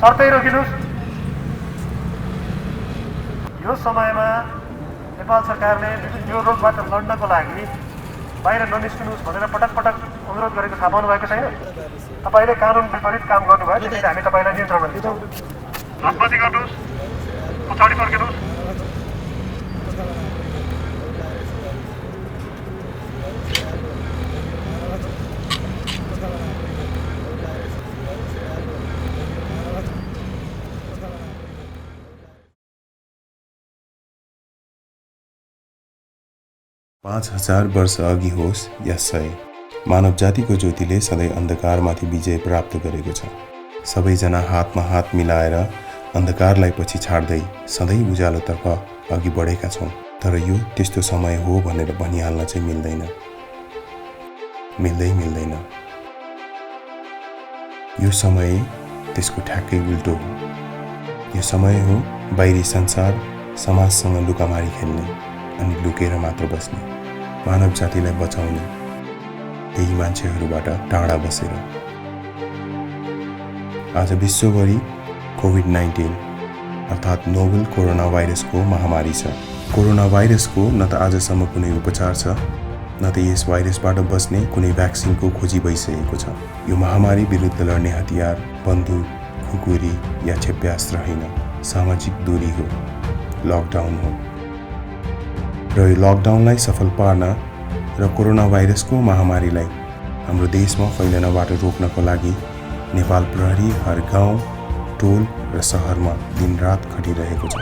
शर्तै रोकिनुहोस्। यो समयमा नेपाल सरकारले यो रोगबाट लड्नको लागि बाहिर ननिस्कनुहोस् भनेर पटक पटक अनुरोध गरेको थाहा पाउनु भएको छैन? तपाईँले कानुन विपरीत काम गर्नुभयो, त्यसैले हामी तपाईँलाई नियन्त्रणमा लिन्छौँ। हतपति गर्नुहोस्, पछाडि फर्किनुहोस्। पाँच 5000 वर्ष अघि होस् या 100, मानव जातिको ज्योतिले सधैँ अन्धकारमाथि विजय प्राप्त गरेको छ। सबैजना हातमा हात मिलाएर अन्धकारलाई पछि छाड्दै सधैँ उज्यालोतर्फ अघि बढेका छौँ। तर यो त्यस्तो समय हो भनेर भनिहाल्न चाहिँ मिल्दैन। यो समय त्यसको ठ्याक्कै उल्टो हो। यो समय हो बाहिरी संसार समाजसँग लुकामारी खेल्ने अनि लुकेर मात्र बस्ने, मानव जातिलाई बचाउने, त्यही मान्छेहरूबाट टाढा बसेर। आज विश्वभरि कोभिड-19 अर्थात् नोभल कोरोना भाइरसको महामारी छ। कोरोना भाइरसको न त आजसम्म कुनै उपचार छ, न त यस भाइरसबाट बस्ने कुनै भ्याक्सिनको खोजी भइसकेको छ। यो महामारी विरुद्ध लड्ने हतियार बन्दुक, खुकुरी या क्षेप्यास्त्र होइन, सामाजिक दूरी हो, लकडाउन हो। र यो लकडाउनलाई सफल पार्न र कोरोना भाइरसको महामारीलाई हाम्रो देशमा फैलनबाट रोक्नको लागि नेपाल प्रहरी हर गाउँ, टोल र सहरमा दिनरात खटिरहेको छ।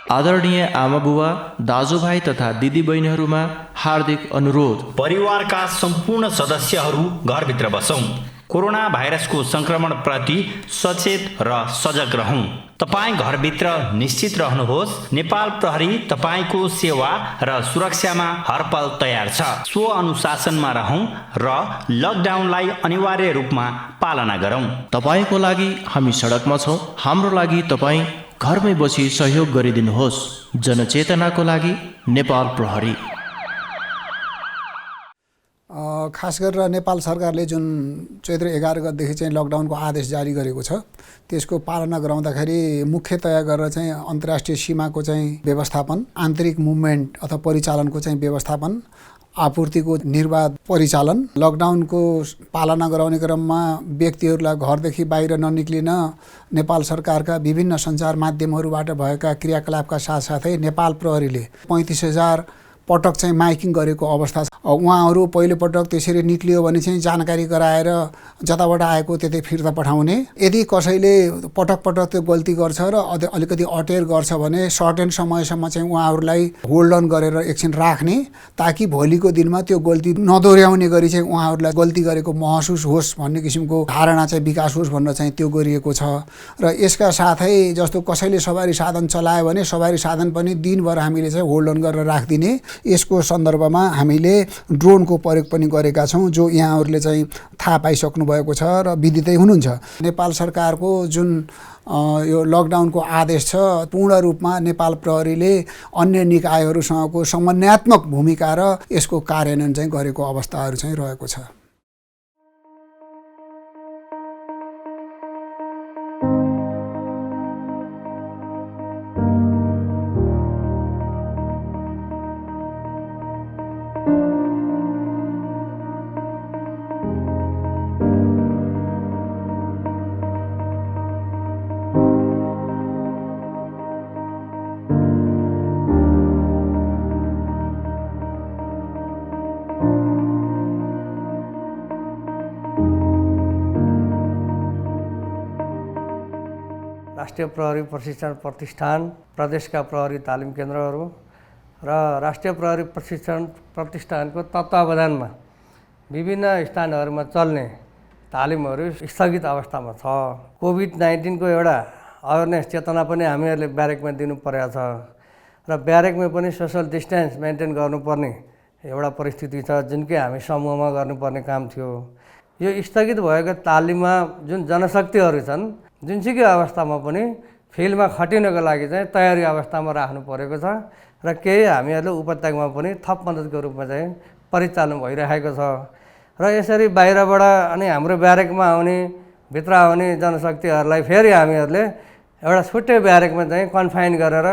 आदरणीय आमाबुवा, दाजुभाइ तथा दिदीबहिनीहरूमा हार्दिक अनुरोध। परिवारका सम्पूर्ण सदस्यहरू घरभित्र बसौँ। कोरोना भाइरसको संक्रमण प्रति सचेत र सजग रहौँ। तपाईँ घरभित्र निश्चित रहनुहोस्। नेपाल प्रहरी तपाईँको सेवा र सुरक्षामा हरपल तयार छ। स्व अनुशासनमा रहौँ र लकडाउनलाई अनिवार्य रूपमा पालना गरौँ। तपाईँको लागि हामी सडकमा छौँ, हाम्रो लागि तपाईँ घरमै बसी सहयोग गरिदिनुहोस्। जनचेतनाको लागि नेपाल प्रहरी। खास गरेर नेपाल सरकारले जुन चैत्र 11 गतेदेखि चाहिँ लकडाउनको आदेश जारी गरेको छ, त्यसको पालना गराउँदाखेरि मुख्यतया गरेर चाहिँ अन्तर्राष्ट्रिय सीमाको चाहिँ व्यवस्थापन, आन्तरिक मुभमेन्ट अथवा परिचालनको चाहिँ व्यवस्थापन, आपूर्तिको निर्बाध परिचालन, लकडाउनको पालना गराउने क्रममा व्यक्तिहरूलाई घरदेखि बाहिर ननिक्लिन नेपाल सरकारका विभिन्न सञ्चार माध्यमहरूबाट भएका क्रियाकलापका साथसाथै नेपाल प्रहरीले 35,000 पटक चाहिँ माइकिङ गरेको अवस्था छ। उहाँहरू पहिलोपटक त्यसरी निक्लियो भने चाहिँ जानकारी गराएर जताबाट आएको त्यतै फिर्ता पठाउने। यदि कसैले पटक पटक त्यो गल्ती गर्छ र अलिकति अटेर गर्छ भने सर्टेन समयसम्म चाहिँ उहाँहरूलाई होल्ड अन गरेर एकछिन राख्ने, ताकि भोलिको दिनमा त्यो गल्ती नदोहोऱ्याउने गरी चाहिँ उहाँहरूलाई गल्ती गरेको महसुस होस् भन्ने किसिमको धारणा चाहिँ विकास होस् भनेर चाहिँ त्यो गरिएको छ। र यसका साथै जस्तो कसैले सवारी साधन चलायो भने सवारी साधन पनि दिनभर हामीले चाहिँ होल्ड अन गरेर राखिदिने। यसको सन्दर्भमा हामीले ड्रोनको प्रयोग पनि गरेका छौँ, जो यहाँहरूले चाहिँ थाहा पाइसक्नु भएको छ र विदितै हुनुहुन्छ। नेपाल सरकारको जुन यो लकडाउनको आदेश छ, पूर्ण रूपमा नेपाल प्रहरीले अन्य निकायहरूसँगको समन्वयात्मक भूमिका र यसको कार्यान्वयन चाहिँ गरेको अवस्थाहरू चाहिँ रहेको छ। राष्ट्रिय प्रहरी प्रशिक्षण प्रतिष्ठान, प्रदेशका प्रहरी तालिम केन्द्रहरू र राष्ट्रिय प्रहरी प्रशिक्षण प्रतिष्ठानको तत्त्वावधानमा विभिन्न स्थानहरूमा चल्ने तालिमहरू स्थगित अवस्थामा छ। कोभिड-19 को एउटा अवेरनेस चेतना पनि हामीहरूले ब्यारेकमा दिनु परेको छ र ब्यारेकमा पनि सोसल डिस्टेन्स मेन्टेन गर्नुपर्ने एउटा परिस्थिति छ, जुन कि हामी समूहमा गर्नुपर्ने काम थियो। यो स्थगित भएको तालिममा जुन जनशक्तिहरू छन्, जुनसुकै अवस्थामा पनि फिल्डमा खटिनको लागि चाहिँ तयारी अवस्थामा राख्नु परेको छ र केही हामीहरूले उपत्यकामा पनि थप मद्दतको रूपमा चाहिँ परिचालन भइरहेको छ। र यसरी बाहिरबाट अनि हाम्रो ब्यारेकमा आउने भित्र आउने जनशक्तिहरूलाई फेरि हामीहरूले एउटा छुट्टै ब्यारेकमा चाहिँ कन्फाइन गरेर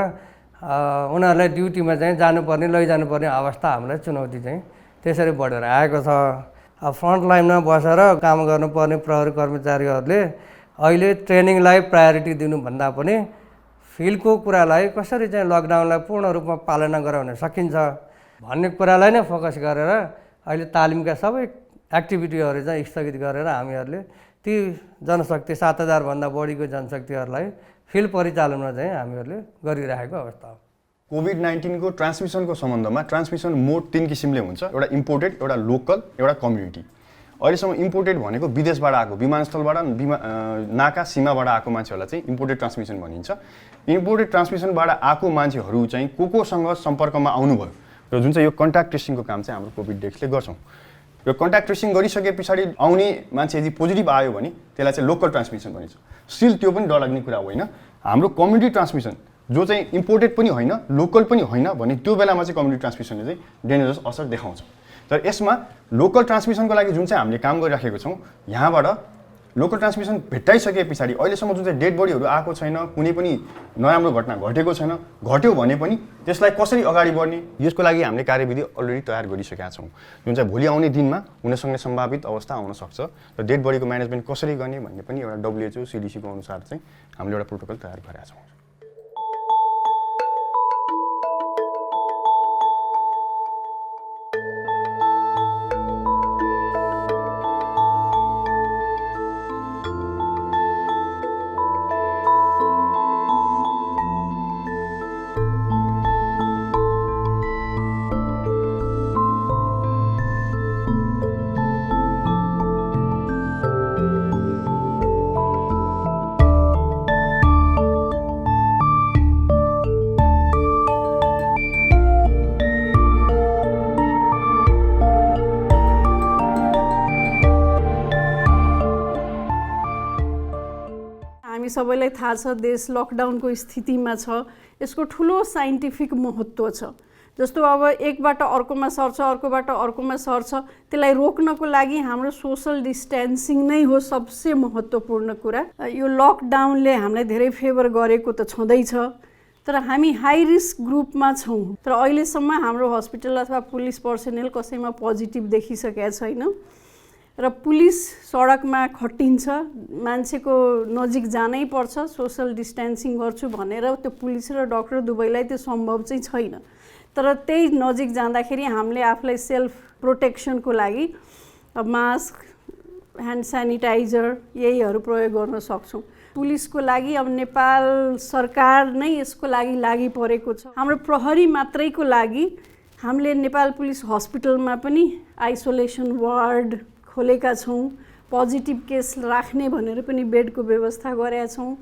उनीहरूलाई ड्युटीमा चाहिँ जानुपर्ने लैजानुपर्ने अवस्था हामीलाई चुनौती चाहिँ त्यसरी बढेर आएको छ। अब फ्रन्ट लाइनमा बसेर काम गर्नुपर्ने प्रहरी कर्मचारीहरूले अहिले ट्रेनिङलाई प्रायोरिटी दिनुभन्दा पनि फिल्डको कुरालाई कसरी चाहिँ लकडाउनलाई पूर्ण रूपमा पालना गराउन सकिन्छ भन्ने कुरालाई नै फोकस गरेर अहिले तालिमका सबै एक्टिभिटीहरू चाहिँ स्थगित गरेर हामीहरूले ती जनशक्ति 7,000 भन्दा बढीको जनशक्तिहरूलाई फिल्ड परिचालनमा चाहिँ हामीहरूले गरिरहेको अवस्था हो। कोभिड-19 को ट्रान्समिसनको सम्बन्धमा ट्रान्समिसन मोड 3 किसिमले हुन्छ, एउटा इम्पोर्टेड, एउटा लोकल, एउटा कम्युनिटी। अहिलेसम्म इम्पोर्टेड भनेको विदेशबाट आएको, विमानस्थलबाट नाका सीमाबाट आएको मान्छेहरूलाई चाहिँ इम्पोर्टेड ट्रान्समिसन भनिन्छ। इम्पोर्टेड ट्रान्समिसनबाट आएको मान्छेहरू चाहिँ कोसँग सम्पर्कमा आउनुभयो र जुन चाहिँ यो कन्ट्याक्ट ट्रेसिङको काम चाहिँ हाम्रो कोभिड डेस्कले गर्छौँ। र कन्ट्याक्ट ट्रेसिङ गरिसके पछाडि आउने मान्छे यदि पोजिटिभ आयो भने त्यसलाई चाहिँ लोकल ट्रान्समिसन भनिन्छ। स्टिल त्यो पनि डरलाग्ने कुरा होइन। हाम्रो कम्युनिटी ट्रान्समिसन जो चाहिँ इम्पोर्टेड पनि होइन लोकल पनि होइन भने त्यो बेलामा चाहिँ कम्युनिटी ट्रान्समिसनले चाहिँ डेन्जरस असर देखाउँछ। तर यसमा लोकल ट्रान्समिसनको लागि जुन चाहिँ हामीले काम गरिराखेको छौँ, यहाँबाट लोकल ट्रान्समिसन भेट्टाइसके पछाडि अहिलेसम्म जुन चाहिँ डेड बडीहरू आएको छैन, कुनै पनि नराम्रो घटना घटेको छैन, घट्यो भने पनि त्यसलाई कसरी अगाडि बढ्ने यसको लागि हामीले कार्यविधि अलरेडी तयार गरिसकेका छौँ, जुन चाहिँ भोलि आउने दिनमा हुनसक्ने सम्भावित अवस्था आउन सक्छ। र डेड बडीको म्यानेजमेन्ट कसरी गर्ने भन्ने पनि एउटा WHO CDC को अनुसार चाहिँ हामीले एउटा प्रोटोकल तयार गरेका छौँ। सबैलाई थाहा छ देश लकडाउनको स्थितिमा छ। यसको ठुलो साइन्टिफिक महत्त्व छ। जस्तो अब एकबाट अर्कोमा सर्छ, अर्कोबाट अर्कोमा सर्छ, त्यसलाई रोक्नको लागि हाम्रो सोशल डिस्टेन्सिङ नै हो सबसे महत्त्वपूर्ण कुरा। यो लकडाउनले हामीलाई धेरै फेभर गरेको त छँदैछ, तर हामी हाई रिस्क ग्रुपमा छौँ। तर अहिलेसम्म हाम्रो हस्पिटल अथवा पुलिस पर्सनल कसैमा पोजिटिभ देखिसकेका छैन। र पुलिस सडकमा खटिन्छ, मान्छेको नजिक जानै पर्छ, सोशल डिस्टेन्सिङ गर्छु भनेर त्यो पुलिस र डाक्टर दुवैलाई त्यो सम्भव चाहिँ छैन। तर त्यही नजिक जाँदाखेरि हामीले आफूलाई सेल्फ प्रोटेक्सनको लागि मास्क, ह्यान्ड सेनिटाइजर यहीहरू प्रयोग गर्न सक्छौँ। पुलिसको लागि अब नेपाल सरकार नै यसको लागि परेको छ। हाम्रो प्रहरी मात्रैको लागि हामीले नेपाल पुलिस हस्पिटलमा पनि आइसोलेसन वार्ड खोलेका छौँ। पोजिटिभ केस राख्ने भनेर पनि बेडको व्यवस्था गरेका छौँ।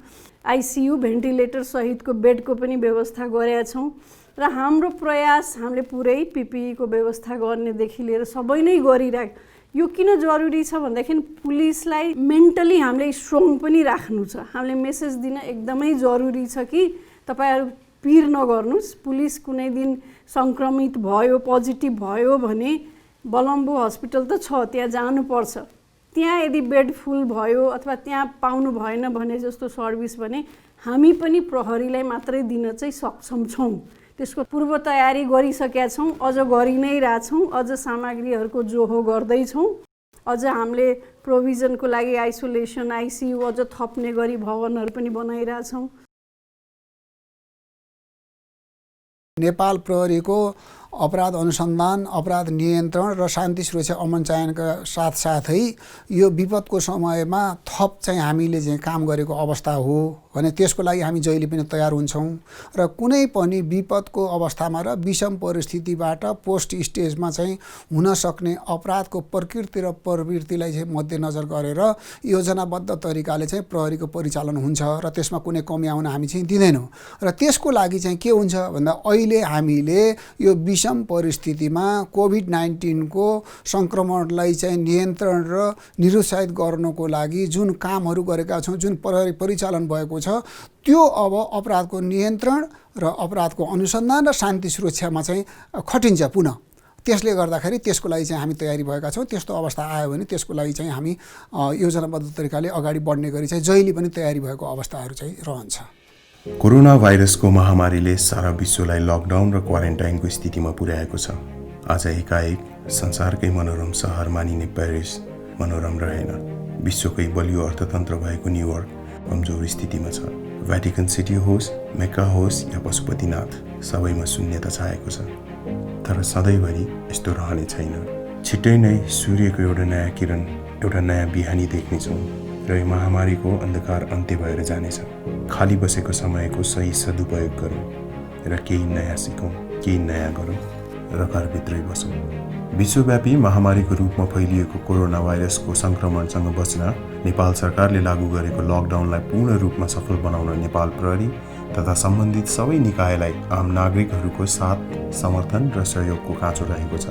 आइसियु भेन्टिलेटर सहितको बेडको पनि व्यवस्था गरेका छौँ। र हाम्रो प्रयास हामीले पुरै पिपिईको व्यवस्था गर्नेदेखि लिएर सबै नै गरिरहेको। यो किन जरुरी छ भन्दाखेरि पुलिसलाई मेन्टली हामीले स्ट्रङ पनि राख्नु छ। हामीले मेसेज दिन एकदमै जरुरी छ कि तपाईहरु पिर नगर्नुस्। पुलिस कुनै दिन संक्रमित भयो, पोजिटिभ भयो भने बलम्बु हस्पिटल त छ, त्यहाँ जानुपर्छ। त्यहाँ यदि बेड फुल भयो अथवा त्यहाँ पाउनु भएन भने जस्तो सर्भिस भने हामी पनि प्रहरीलाई मात्रै दिन चाहिँ सक्षम छौँ। त्यसको पूर्व तयारी गरिसकेका छौँ, अझ गरि नै रहेछौँ, अझ सामग्रीहरूको जोहो गर्दैछौँ। अझ हामीले प्रोभिजनको लागि आइसोलेसन, आइसियु अझ थप्ने गरी भवनहरू पनि बनाइरहेछौँ। नेपाल प्रहरीको अपराध अनुसन्धान, अपराध नियन्त्रण र शान्ति सुरक्षा अमन चयनका साथसाथै यो विपदको समयमा थप चाहिँ हामीले चाहिँ काम गरेको अवस्था हो भने त्यसको लागि हामी जहिले पनि तयार हुन्छौँ। र कुनै पनि विपदको अवस्थामा र विषम परिस्थितिबाट पोस्ट स्टेजमा चाहिँ हुन सक्ने अपराधको प्रकृति र प्रवृत्तिलाई चाहिँ मध्यनजर गरेर योजनाबद्ध तरिकाले चाहिँ प्रहरीको परिचालन हुन्छ र त्यसमा कुनै कमी आउन हामी चाहिँ दिँदैनौँ। र त्यसको लागि चाहिँ के हुन्छ भन्दा अहिले हामीले यो विषम परिस्थितिमा कोभिड-19 को सङ्क्रमणलाई चाहिँ नियन्त्रण र निरुत्साहित गर्नको लागि जुन कामहरू गरेका छौँ, जुन प्रहरी परिचालन भएको छ, त्यो अब अपराधको नियन्त्रण र अपराधको अनुसन्धान र शान्ति सुरक्षामा चाहिँ खटिन्छ पुनः। त्यसले गर्दाखेरि त्यसको लागि चाहिँ हामी तयारी भएका छौँ। त्यस्तो अवस्था आयो भने त्यसको लागि चाहिँ हामी योजनाबद्ध तरिकाले अगाडि बढ्ने गरी चाहिँ जहिले पनि तयारी भएको अवस्थाहरू चाहिँ रहन्छ। कोरोना भाइरसको महामारीले सारा विश्वलाई लकडाउन र क्वारेन्टाइनको स्थितिमा पुर्याएको छ। आज एकाएक संसारकै मनोरम सहर मानिने पेरिस मनोरम रहेन। विश्वकै बलियो अर्थतन्त्र भएको न्युयोर्क कमजोर स्थितिमा छ। भ्याटिकन सिटी होस्, मेक्का होस् या पशुपतिनाथ, सबैमा शून्यता छाएको छ। तर सधैँभरि यस्तो रहने छैन। छिट्टै नै सूर्यको एउटा नयाँ किरण, एउटा नयाँ बिहानी देख्नेछौँ र यो महामारीको अन्धकार अन्त्य भएर जानेछ। खाली बसेको समयको सही सदुपयोग गरौँ र केही नयाँ सिकौँ, केही नयाँ गरौँ र घरभित्रै बसौँ। विश्वव्यापी महामारीको रूपमा फैलिएको कोरोना भाइरसको सङ्क्रमणसँग बच्न नेपाल सरकारले लागू गरेको लकडाउनलाई पूर्ण रूपमा सफल बनाउन नेपाल प्रहरी तथा सम्बन्धित सबै निकायलाई आम नागरिकहरूको साथ, समर्थन र सहयोगको खाँचो रहेको छ।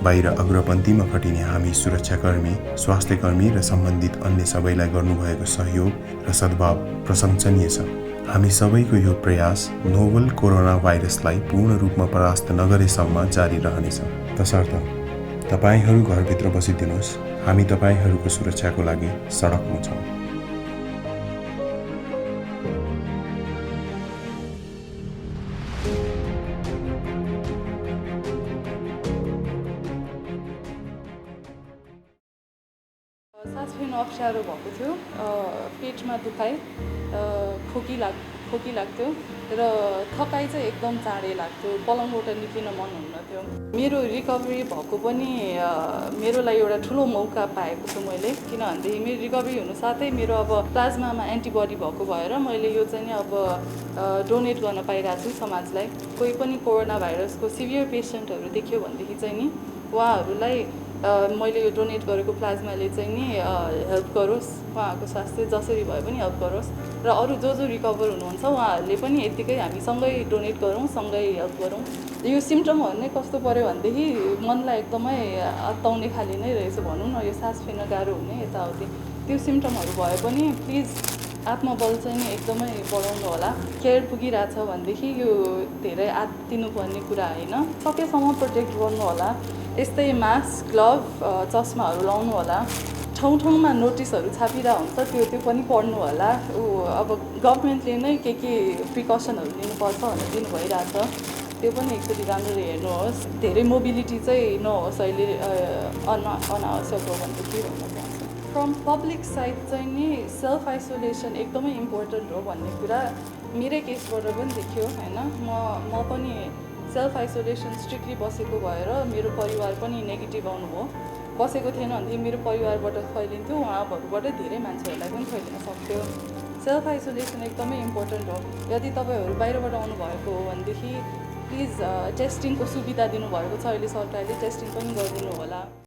बाहिर अग्रपन्थीमा खटिने हामी सुरक्षाकर्मी, स्वास्थ्यकर्मी र सम्बन्धित अन्य सबैलाई गर्नुभएको सहयोग र सद्भाव प्रशंसनीय छ। हामी सबैको यो प्रयास नोभल कोरोना भाइरसलाई पूर्ण रूपमा परास्त नगरेसम्म जारी रहनेछ। तसर्थ तपाईहरू घरभित्र बसिदिनुहोस्। हामी तपाईहरूको सुरक्षाको लागि सडकमा छौँ। सास फेर्न अप्ठ्यारो भएको थियो, पेटमा दुखाइ, खोकी लाग्थ्यो र थकाइ चाहिँ एकदम चाँडै लाग्थ्यो। पलङबाट निक्लिन मन हुन्न थियो। मेरो रिकभरी भएको पनि मेरो लागि एउटा ठुलो मौका पाएको छु मैले, किनभनेदेखि मेरो रिकभरी हुनु साथै मेरो अब प्लाज्मामा एन्टिबडी भएको भएर मैले यो चाहिँ नि अब डोनेट गर्न पाइरहेको छु समाजलाई। कोही पनि कोरोना भाइरसको सिभियर पेसेन्टहरू देख्यो भनेदेखि चाहिँ नि उहाँहरूलाई मैले यो डोनेट गरेको प्लाज्माले चाहिँ नि हेल्प गरोस्, उहाँहरूको स्वास्थ्य जसरी भए पनि हेल्प गरोस् र अरू जो रिकभर हुनुहुन्छ उहाँहरूले पनि यत्तिकै हामी सँगै डोनेट गरौँ, सँगै हेल्प गरौँ। यो सिम्टमहरू नै कस्तो पऱ्यो भनेदेखि मनलाई एकदमै अत्ताउने खाले नै रहेछ भनौँ न, यो सास फेर्न गाह्रो हुने यताउति त्यो सिम्टमहरू भए पनि प्लिज आत्मबल चाहिँ नि एकदमै बढाउनु होला। केयर पुगिरहेछ भनेदेखि यो धेरै आत्तिनुपर्ने कुरा होइन, सकेसम्म प्रोटेक्ट गर्नु होला। यस्तै मास्क, ग्लभ, चस्माहरू लाउनु होला। ठाउँ ठाउँमा नोटिसहरू छापिरहेको हुन्छ, त्यो पनि पढ्नु होला। अब गभर्मेन्टले नै के प्रिकसनहरू लिनुपर्छ भनेर दिनु भइरहेछ, त्यो पनि एकचोटि राम्ररी हेर्नुहोस्। धेरै मोबिलिटी चाहिँ नहोस् अहिले अनावश्यक हो भने के भन्न चाहन्छु। फ्रम पब्लिक साइड चाहिँ नि सेल्फ आइसोलेसन एकदमै इम्पोर्टेन्ट हो भन्ने कुरा मेरै केसबाट पनि देखियो होइन। म पनि सेल्फ आइसोलेसन स्ट्रिक्टली बसेको भएर मेरो परिवार पनि नेगेटिभ आउनुभयो। बसेको थिएन भनेदेखि मेरो परिवारबाट फैलिन्थ्यो, उहाँहरूबाट धेरै मान्छेहरूलाई पनि फैलिन सक्थ्यो। सेल्फ आइसोलेसन एकदमै इम्पोर्टेन्ट हो। यदि तपाईँहरू बाहिरबाट आउनुभएको हो भनेदेखि प्लिज टेस्टिङको सुविधा दिनुभएको छ अहिले सरकारले, टेस्टिङ पनि गरिदिनु होला।